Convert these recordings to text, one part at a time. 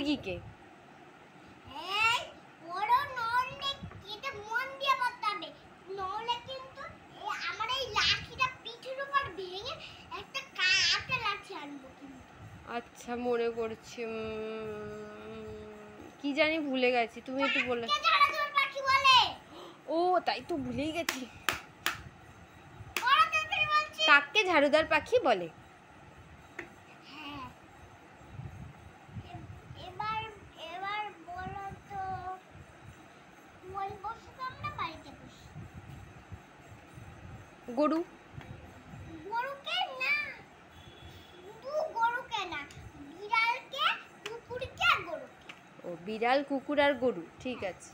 মুরগিকে? আচ্ছা মনে করছি, কি জানি ভুলে গেছি, তুমি একটু বলে। ও তাই তো ভুলেই গেছি। কাককে ঝাড়ুদার পাখি বলে। গরু। গরুকে না, শুধু গরুকে না, বিড়ালকে, কুকুরকে আর গরুকে। ও বিড়াল, কুকুর আর গরু, ঠিক আছে।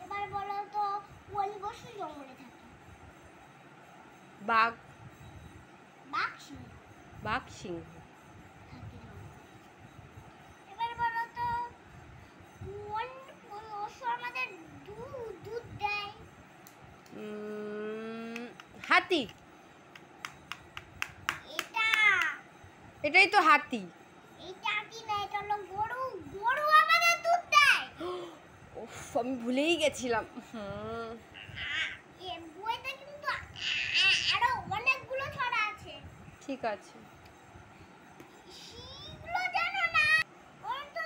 এবার বলো তো কোন পশু জঙ্গলে থাকে? বাঘ। বাঘ সিংহ। বাঘ সিংহ থাকে জঙ্গলে। এবার বলো তো কোন পশু আমাদের দুধ দেয়? হাতি। এটাই তো হাতি। এটা হাতি না, এটা হলো গরু। গরু আমাদের দুধ দেয়। উফ, আমি ভুলেই গেছিলাম। বইতে কিন্তু আরো অনেকগুলো ছড়া আছে। ঠিক আছে। সেগুলো জানো না? তো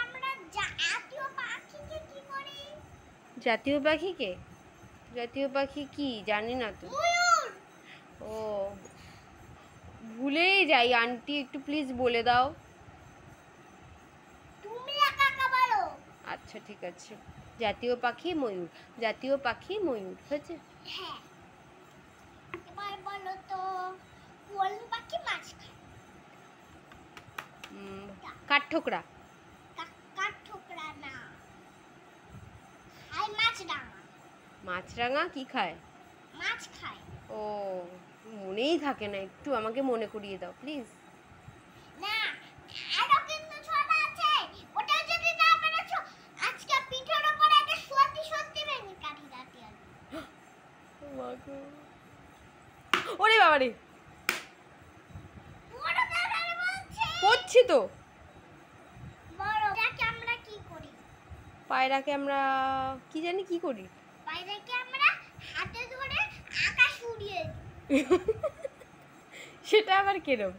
আমরা জাতীয় পাখিকে কি করি? জাতীয় পাখিকে? জাতীয় পাখি কি জানি না তো। ময়ূর। ও ভুলেই যাই আন্টি, একটু প্লিজ বলে দাও। তুমি একা একা বলো। আচ্ছা ঠিক আছে, জাতীয় পাখি ময়ূর। জাতীয় পাখি ময়ূর হয়েছে। হ্যাঁ। এবার বলো তো কোন পাখি মাছ খায়? কাঠঠোকরা। কাঠঠোকরা না, খায় মাছরাঙা। মাছরাঙা কি খায়? মাছ খায়। ও মনেই থাকে না, একটু আমাকে মনে করিয়ে দাও প্লিজ। না, আরো কিন্তু ছড়া আছে। ওটা যদি না পেরেছো, আজকে পিঠের উপরে একটা সত্যি সত্যি ভেঙে কাটি দাঁতি আর। ওরে বাবা রে, বড় দাঁড়ারে বলছে। করছি তো। বড় এটাকে আমরা কি করি? পায়রাকে আমরা কি জানি কি করি। পায়রাকে আমরা হাতে ধরে আকাশ উড়িয়ে দিই। সেটা আবার কেরম?